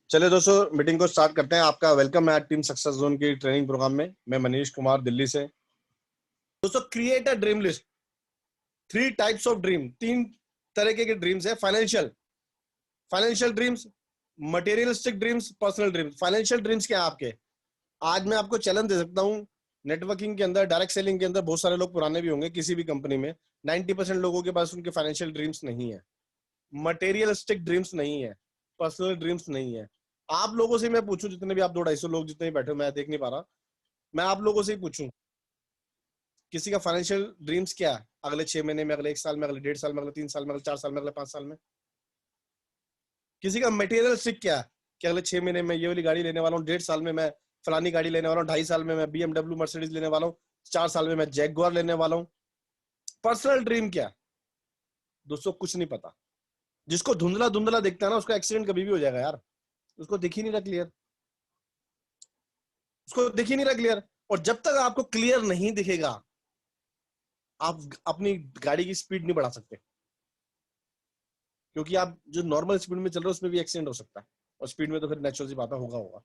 चलिए दोस्तों, मीटिंग को स्टार्ट करते हैं। आपका वेलकम है टीम सक्सेस जोन की ट्रेनिंग प्रोग्राम में। मैं मनीष कुमार दिल्ली से। दोस्तों, create a dream list. 3 types of dream, 3 तरह के ड्रीम्स है। Financial dreams, materialistic dreams, personal dreams. Financial dreams क्या है आपके? आज मैं आपको चैलेंज दे सकता हूँ। नेटवर्किंग के अंदर, डायरेक्ट सेलिंग के अंदर बहुत सारे लोग पुराने भी होंगे किसी भी कंपनी में। 90% लोगों के पास उनके फाइनेंशियल ड्रीम्स नहीं है, मटेरियलिस्टिक ड्रीम्स नहीं है, पर्सनल ड्रीम्स नहीं है। आप लोगों से मैं पूछूं, जितने भी आप 200-250 लोग जितने भी बैठे हो, मैं देख नहीं पा रहा, मैं आप लोगों से ही पूछूं, किसी का फाइनेंशियल ड्रीम्स क्या है? अगले 6 महीने में, अगले 1 साल में, अगले 1.5 साल में, अगले 3 साल में, अगले 4 साल में, अगले 5 साल में? किसी का मटेरियलिस्टिक क्या है कि अगले 6 महीने में ये वाली गाड़ी लेने वाला हूँ, 1.5 साल में मैं फलानी गाड़ी लेने वाला हूँ, 2.5 साल में मैं BMW मर्सिडीज लेने वाला हूँ, 4 साल में मैं जैगुआर लेने वाला हूँ। पर्सनल ड्रीम क्या है? दोस्तों, कुछ नहीं पता। जिसको धुंधला धुंधला दिखता है ना, उसका एक्सीडेंट कभी भी हो जाएगा यार। उसको दिख ही नहीं रहा क्लियर, उसको दिख ही नहीं रहा क्लियर। और जब तक आपको क्लियर नहीं दिखेगा, आप अपनी गाड़ी की स्पीड नहीं बढ़ा सकते, क्योंकि आप जो नॉर्मल स्पीड में चल रहे हो उसमें भी एक्सीडेंट हो सकता है। और स्पीड में तो फिर नेचुरल सी बात है, होगा होगा।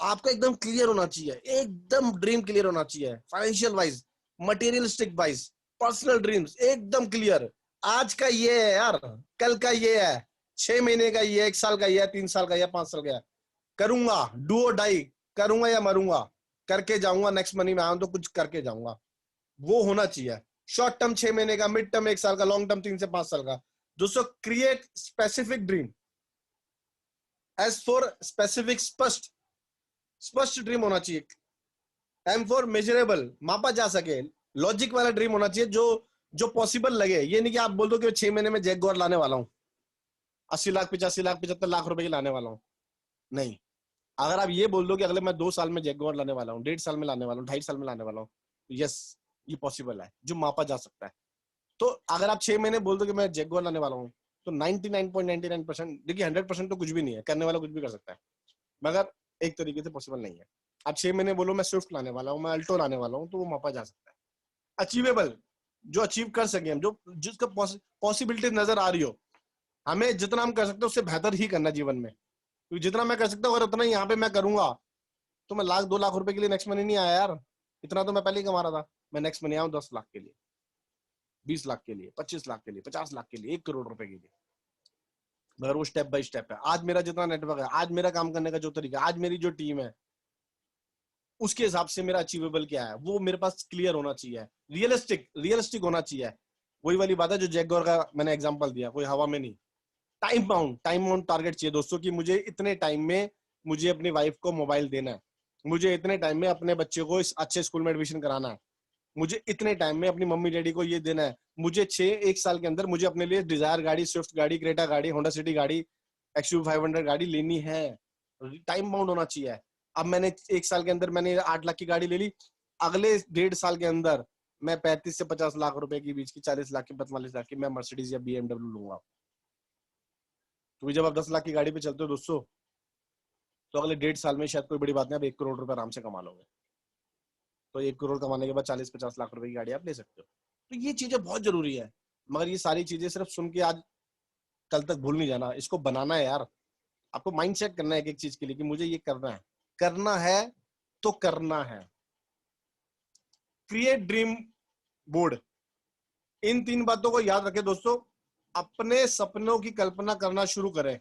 आपका एकदम क्लियर होना चाहिए, एकदम ड्रीम क्लियर होना चाहिए। Financial wise, materialistic wise, personal dreams एकदम क्लियर। आज का ये है यार, कल का ये है, 6 महीने का ये, 1 साल का ये है, 3 साल का ये, 5 साल का है। करूंगा, डू और डाई, करूंगा या मरूंगा, करके जाऊंगा। नेक्स्ट मनी में आऊं तो कुछ करके जाऊंगा, वो होना चाहिए। शॉर्ट टर्म 6 महीने का, मिड टर्म 1 साल का, लॉन्ग टर्म 3 से 5 साल का। दोस्तों, create specific dream. S for specific, स्पष्ट, स्पष्ट ड्रीम होना चाहिए। एम फॉर मेजरेबल, मापा जा सके। लॉजिक वाला ड्रीम होना चाहिए, जो जो पॉसिबल लगे। ये नहीं कि आप बोल दो कि 6 महीने में जैगुआर लाने वाला हूं, 80 लाख, 85 लाख, 75 लाख रुपए की लाने वाला हूं। नहीं। अगर आप ये बोल दो कि अगले मैं 2 साल में जैगुआर लाने वाला हूँ, 1.5 साल में लाने वाला हूँ, 2.5 साल में लाने वाला हूँ, यस, ये पॉसिबल है, जो मापा जा सकता है। तो अगर आप 6 महीने बोल दो कि मैं जैगुआर लाने वाला हूँ, तो 99.99%, देखिए 100% तो कुछ भी नहीं है, करने वाला कुछ भी कर सकता है, मगर एक तरीके से पॉसिबल नहीं है। आप 6 महीने बोलो मैं स्विफ्ट लाने वाला हूँ, मैं अल्टो लाने वाला हूँ, तो वो मापा जा सकता है। अचीवेबल, जो अचीव कर सके हम, जो जिसका पॉसिबिलिटी नजर आ रही हो। हमें जितना हम कर सकते हैं उससे बेहतर ही करना जीवन में, क्योंकि जितना मैं कर सकता हूँ अगर उतना ही यहाँ पे मैं करूंगा, तो मैं 1,00,000-2,00,000 रुपए के लिए नेक्स्ट मनी नहीं आया यार। इतना तो मैं पहले ही कमा रहा था। मैं नेक्स्ट मनी आऊँ 10 लाख के लिए, 20 लाख के लिए, 25 लाख के लिए, 50 लाख के लिए, 1 करोड़ रुपए के लिए। मगर वो स्टेप बाय स्टेप है। आज मेरा जितना नेटवर्क है, आज मेरा काम करने का जो तरीका, आज मेरी जो टीम है, उसके हिसाब से मेरा अचीवेबल क्या है, वो मेरे पास क्लियर होना चाहिए। रियलिस्टिक, रियलिस्टिक होना चाहिए। वही वाली बात है जो जैगुआर का मैंने एग्जांपल दिया, कोई हवा में नहीं। टाइम बाउंड टारगेट चाहिए दोस्तों, कि मुझे इतने टाइम में मुझे अपनी वाइफ को मोबाइल देना है, मुझे इतने टाइम में अपने बच्चे को इस अच्छे स्कूल में एडमिशन कराना है, मुझे इतने टाइम में अपनी मम्मी डैडी को ये देना है, मुझे 1 साल के अंदर मुझे अपने लिए डिजायर गाड़ी, स्विफ्ट गाड़ी, क्रेटा गाड़ी, होंडा सिटी गाड़ी, XUV 500 गाड़ी लेनी है। टाइम बाउंड होना चाहिए। अब मैंने 1 साल के अंदर मैंने 8 लाख की गाड़ी ले ली, अगले 1.5 साल के अंदर मैं 35 से 50 लाख रुपए की बीच की, 40 लाख की, 45 लाख की मैं मर्सिडीज या BMW लूंगा। तो जब आप 10 लाख की गाड़ी पे चलते हो दोस्तों, तो अगले 1.5 साल में शायद कोई बड़ी बात नहीं, आप 1 करोड़ रुपए आराम से कमा लोगे। तो 1 करोड़ कमाने के बाद 40-50 लाख रुपए की गाड़ी आप ले सकते हो। तो ये चीजें बहुत जरूरी है। मगर ये सारी चीजें सिर्फ सुन के आज कल तक भूल नहीं जाना, इसको बनाना है यार। आपको माइंड सेट करना है एक एक चीज के लिए, कि मुझे ये करना है, करना है तो करना है। Create dream board. इन 3 बातों को याद रखें दोस्तों। अपने सपनों की कल्पना करना शुरू करें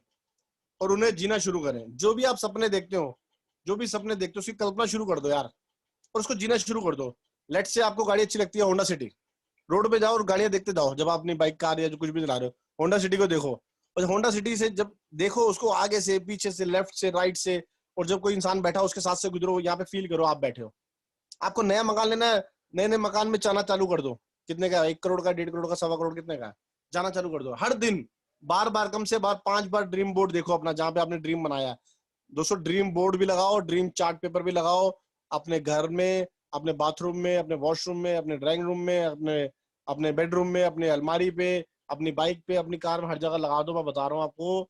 और उन्हें जीना शुरू करें। जो भी आप सपने देखते हो, जो भी सपने देखते हो, उसकी कल्पना शुरू कर दो यार, और उसको जीना शुरू कर दो। लेट से आपको गाड़ी अच्छी लगती है होंडा सिटी, रोड पे जाओ और गाड़ियां देखते जाओ। जब आप अपनी बाइक, कार या जो कुछ भी चला रहे हो, होंडा सिटी को देखो, और होंडा सिटी से जब देखो उसको आगे से, पीछे से, लेफ्ट से, राइट से, और जब कोई इंसान बैठा उसके साथ से गुजरो, यहाँ पे फील करो आप बैठे हो। आपको नया मकान लेना है, नए नए मकान में जाना चालू कर दो। कितने का? 1 करोड़ का, 1.5 करोड़ का, 1.25 करोड़, कितने का? जाना चालू कर दो। हर दिन बार बार, कम से बार 5 बार ड्रीम बोर्ड देखो अपना, जहां पे आपने ड्रीम बनाया। दोस्तों, ड्रीम बोर्ड भी लगाओ, ड्रीम चार्ट पेपर भी लगाओ, अपने घर में, अपने बाथरूम में, अपने वॉशरूम में, अपने ड्राइंग रूम में, अपने अपने बेडरूम में, अपने अलमारी पे, अपनी बाइक पे, अपनी कार में, हर जगह लगा दो। मैं बता रहा हूँ आपको,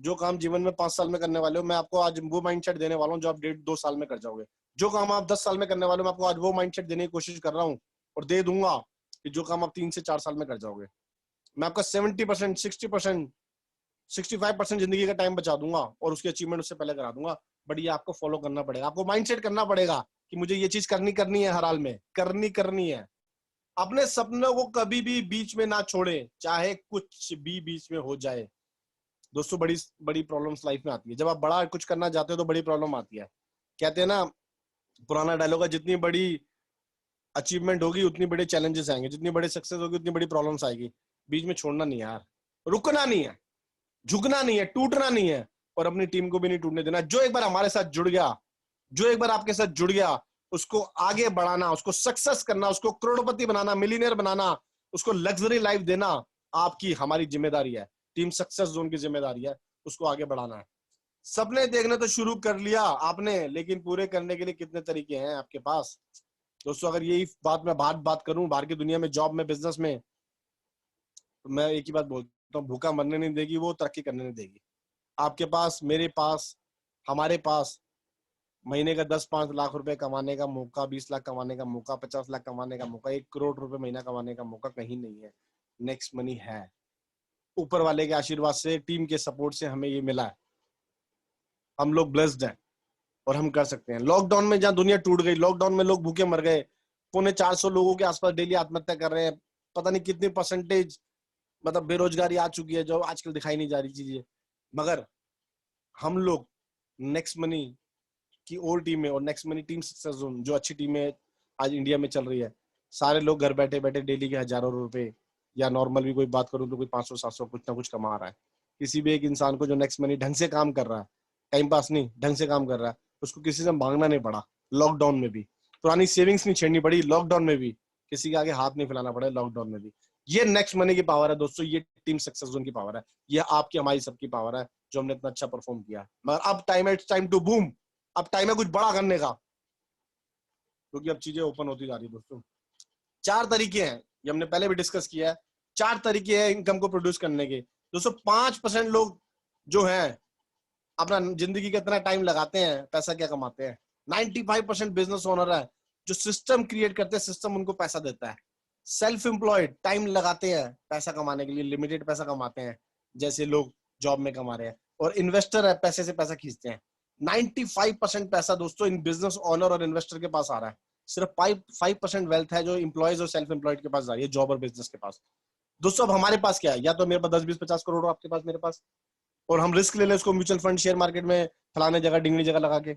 जो काम जीवन में 5 साल में करने वाले हो, मैं आपको आज वो माइंडसेट देने वाला हूँ जो आप 1.5-2 साल में कर जाओगे। जो काम आप 10 साल में करने वाले हो, मैं आपको आज वो माइंडसेट देने की कोशिश कर रहा हूँ और दे दूंगा, कि जो काम आप 3 से 4 साल में कर जाओगे। मैं आपका 70%, 60% 65% जिंदगी का टाइम बचा दूंगा और उसकी अचीवमेंट उससे पहले करा दूंगा। बट ये आपको फॉलो करना पड़ेगा, आपको माइंडसेट करना पड़ेगा कि मुझे ये चीज करनी है, हर हाल में करनी है। अपने सपनों को कभी भी बीच में ना छोड़े, चाहे कुछ भी बीच में हो जाए। दोस्तों बड़ी बड़ी प्रॉब्लम्स लाइफ में आती है, जब आप बड़ा कुछ करना चाहते हो तो बड़ी प्रॉब्लम आती है। कहते हैं ना, पुराना डायलॉग है, जितनी बड़ी अचीवमेंट होगी उतनी बड़े चैलेंजेस आएंगे, जितनी बड़ी सक्सेस होगी उतनी बड़ी प्रॉब्लम्स आएगी। बीच में छोड़ना नहीं है यार, रुकना नहीं है, झुकना नहीं है, टूटना नहीं है, और अपनी टीम को भी नहीं टूटने देना। जो एक बार हमारे साथ जुड़ गया, जो एक बार आपके साथ जुड़ गया, उसको आगे बढ़ाना, उसको सक्सेस करना, उसको करोड़पति बनाना, मिलीनियर बनाना, उसको लग्जरी लाइफ देना आपकी हमारी जिम्मेदारी है। टीम सक्सेस जोन की जिम्मेदारी है, उसको आगे बढ़ाना है। सपने देखने तो शुरू कर लिया आपने, लेकिन पूरे करने के लिए कितने तरीके हैं आपके पास? दोस्तों अगर यही बात मैं बात करूं, बाहर की दुनिया में, जॉब में, बिजनेस में, तो मैं एक ही बात बोलता हूँ, भूखा मरने नहीं देगी वो, तरक्की करने नहीं देगी। आपके पास, मेरे पास, हमारे पास महीने का 10-5 लाख रुपए कमाने का मौका, 20 लाख कमाने का मौका, 50 लाख कमाने का मौका, 1 करोड़ रुपए महीना कमाने का मौका कहीं नहीं है। नेक्स्ट मनी है, ऊपर वाले के आशीर्वाद से, टीम के सपोर्ट से हमें ये मिला है। हम लोग ब्लेस्ड हैं और हम कर सकते हैं। लॉकडाउन में जहां दुनिया टूट गई, लॉकडाउन में लोग भूखे मर गए, 450 लोगों के आसपास डेली आत्महत्या कर रहे हैं, पता नहीं कितनी परसेंटेज मतलब बेरोजगारी आ चुकी है, जो आजकल दिखाई नहीं जा रही चीजें। मगर हम लोग नेक्स्ट मनी की और टीम है, और next money team success zone जो अच्छी टीम है आज इंडिया में चल रही है, सारे लोग घर बैठे बैठे डेली के हजारों रुपए, या नॉर्मल भी कोई बात करूं तो कोई 500-700 कुछ ना कुछ कमा रहा है। किसी भी एक इंसान को जो नेक्स्ट मनी ढंग से काम कर रहा है, टाइम पास नहीं, ढंग से काम कर रहा है, उसको किसी से मांगना नहीं पड़ा लॉकडाउन में भी, पुरानी सेविंग्स नहीं छेड़नी पड़ी लॉकडाउन में भी, किसी के आगे हाथ नहीं फैलाना पड़ा लॉकडाउन में भी। ये नेक्स्ट मनी की पावर है दोस्तों, ये टीम सक्सेस जोन की पावर है, ये आपकी हमारी सबकी पावर है, जो हमने इतना अच्छा परफॉर्म किया। मगर अब टाइम है, इट्स टाइम टू बूम। अब टाइम है कुछ बड़ा करने का, क्योंकि अब चीजें ओपन होती जा रही है दोस्तों। 4 तरीके हैं, ये हमने पहले भी डिस्कस किया है, 4 तरीके हैं इनकम को प्रोड्यूस करने के। दोस्तों 5% लोग जो हैं अपना जिंदगी का इतना टाइम लगाते हैं, पैसा क्या कमाते हैं? 95% बिजनेस ओनर है जो सिस्टम क्रिएट करते हैं, सिस्टम उनको पैसा देता है। सेल्फ एम्प्लॉयड टाइम लगाते हैं पैसा कमाने के लिए, लिमिटेड पैसा कमाते हैं जैसे लोग जॉब में कमा रहे हैं, और इन्वेस्टर है पैसे से पैसा खींचते हैं। 95% पैसा दोस्तों इन बिजनेस ओनर और इन्वेस्टर के पास आ रहा है। सिर्फ 5% वेल्थ है जो एम्प्लॉयज और सेल्फ एम्प्लॉयड के पास जा रही है, जॉब और बिजनेस के पास। दोस्तों अब हमारे पास क्या है? या तो मेरे पास 10-20-50 करोड़ हो, आपके पास, मेरे पास, और हम रिस्क ले लें उसको म्यूचुअल फंड, शेयर मार्केट में फलाने जगह डिंगनी जगह लगा के,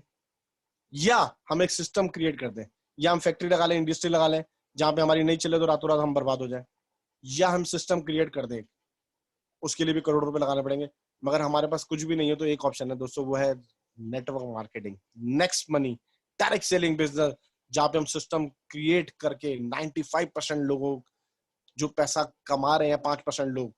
या हम एक सिस्टम क्रिएट कर दें, या हम फैक्ट्री लगा लें, इंडस्ट्री लगा लें, जहां पे हमारी नहीं चले तो रातों रात हम बर्बाद हो जाए, या हम सिस्टम क्रिएट कर दें, उसके लिए भी करोड़ रुपए लगाने पड़ेंगे। मगर हमारे पास कुछ भी नहीं है तो एक ऑप्शन है दोस्तों, वो है network marketing, next money, direct selling business, जहां पे हम सिस्टम क्रिएट करके 95% लोगों जो पैसा कमा रहे हैं, 5% लोग,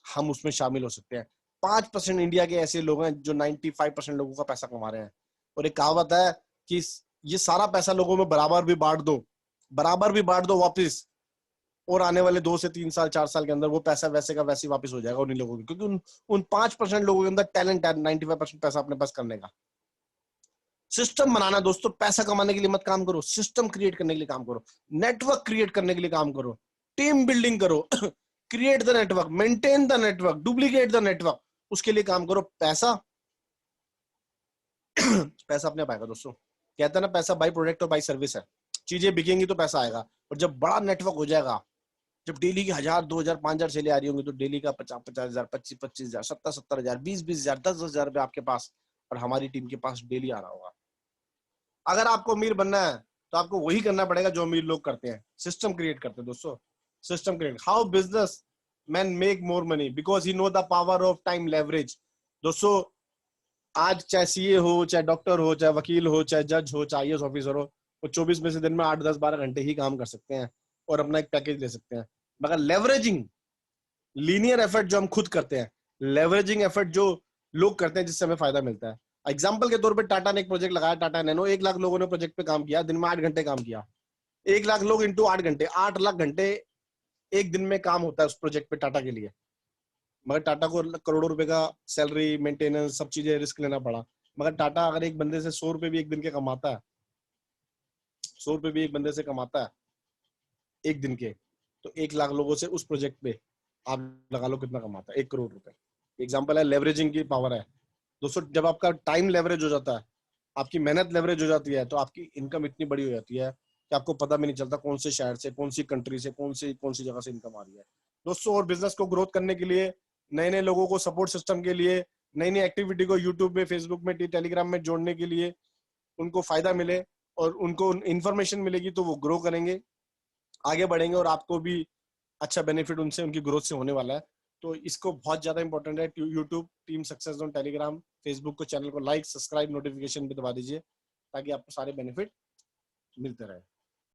हम उसमें शामिल हो सकते हैं। 5% इंडिया के ऐसे लोग हैं जो 95% लोगों का पैसा कमा रहे हैं। और एक कहावत है कि ये सारा पैसा लोगों में बराबर भी बांट दो वापिस, और आने वाले 2 से 3 साल 4 साल के अंदर वो पैसा वैसे का वैसे वापस हो जाएगा उन्हीं लोगों को, क्योंकि उन 5% लोगों के अंदर टैलेंट है 95% पैसा अपने पास करने का। सिस्टम बनाना दोस्तों, पैसा कमाने के लिए मत काम करो, सिस्टम क्रिएट करने के लिए काम करो, नेटवर्क क्रिएट करने के लिए काम करो, टीम बिल्डिंग करो, create the network, maintain the network, duplicate the network, उसके लिए काम करो। पैसा पैसा अपने आप आएगा दोस्तों। कहता है ना, पैसा बाई प्रोडक्ट और बाई सर्विस है। चीजें बिकेंगी तो पैसा आएगा, और जब बड़ा नेटवर्क हो जाएगा, जब डेली की 1000, 2000, 5000 सेलें आ रही होंगी, तो डेली का 50-50 हजार, 25-25 हजार, 70-70 हजार, 20-20 हजार, 10-10 हजार रुपए आपके पास और हमारी टीम के पास डेली आ रहा होगा। अगर आपको अमीर बनना है तो आपको वही करना पड़ेगा जो अमीर लोग करते हैं, सिस्टम क्रिएट करते हैं दोस्तों। System create, how business man make more money, because he know the power of time leverage. दोस्तों आज चाहे सीए हो, चाहे डॉक्टर हो, चाहे वकील हो, चाहे जज हो, चाहे आईएएस ऑफिसर हो, वो 24 में से दिन में 8-10-12 घंटे ही काम कर सकते हैं और अपना एक पैकेज ले सकते हैं। मगर लेवरेजिंग, लीनियर एफर्ट जो हम खुद करते हैं, लेवरेजिंग एफर्ट जो लोग करते हैं जिससे हमें फायदा मिलता है। एग्जाम्पल के तौर पे टाटा ने एक प्रोजेक्ट लगाया, टाटा नैनो, 1 लाख लोगों ने प्रोजेक्ट पे काम किया, दिन में 8 घंटे काम किया। 1 लाख लोग इंटू 8 घंटे, 8 लाख घंटे एक दिन में काम होता है उस प्रोजेक्ट पे टाटा के लिए। मगर टाटा को करोड़ों रुपए का सैलरी, मेंटेनेंस, सब चीजें रिस्क लेना पड़ा। मगर टाटा अगर एक बंदे से 100 रुपए भी एक दिन के कमाता है, 100 रुपए भी एक बंदे से कमाता है एक दिन के, तो 1 लाख लोगों से उस प्रोजेक्ट पे आप लगा लो कितना कमाता है, 1 करोड़ रुपए। एग्जाम्पल है लेवरेजिंग की पावर है दोस्तों। जब आपका टाइम लेवरेज हो जाता है, आपकी मेहनत लेवरेज हो जाती है, तो आपकी इनकम इतनी बड़ी हो जाती है कि आपको पता भी नहीं चलता कौन से शहर से, कौन सी कंट्री से, कौन सी जगह से इनकम आ रही है दोस्तों। और बिजनेस को ग्रोथ करने के लिए, नए नए लोगों को सपोर्ट सिस्टम के लिए, नई नई एक्टिविटी को यूट्यूब में, फेसबुक में, टेलीग्राम में जोड़ने के लिए उनको फायदा मिले और उनको इन्फॉर्मेशन मिलेगी, तो वो ग्रो करेंगे, आगे बढ़ेंगे और आपको भी अच्छा बेनिफिट उनसे, उनकी ग्रोथ से होने वाला है। तो इसको बहुत ज्यादा इंपॉर्टेंट है। YouTube team success zone, Telegram, Facebook को, चैनल को लाइक, सब्सक्राइब, नोटिफिकेशन भी दबा दीजिए ताकि आपको सारे बेनिफिट मिलते रहे।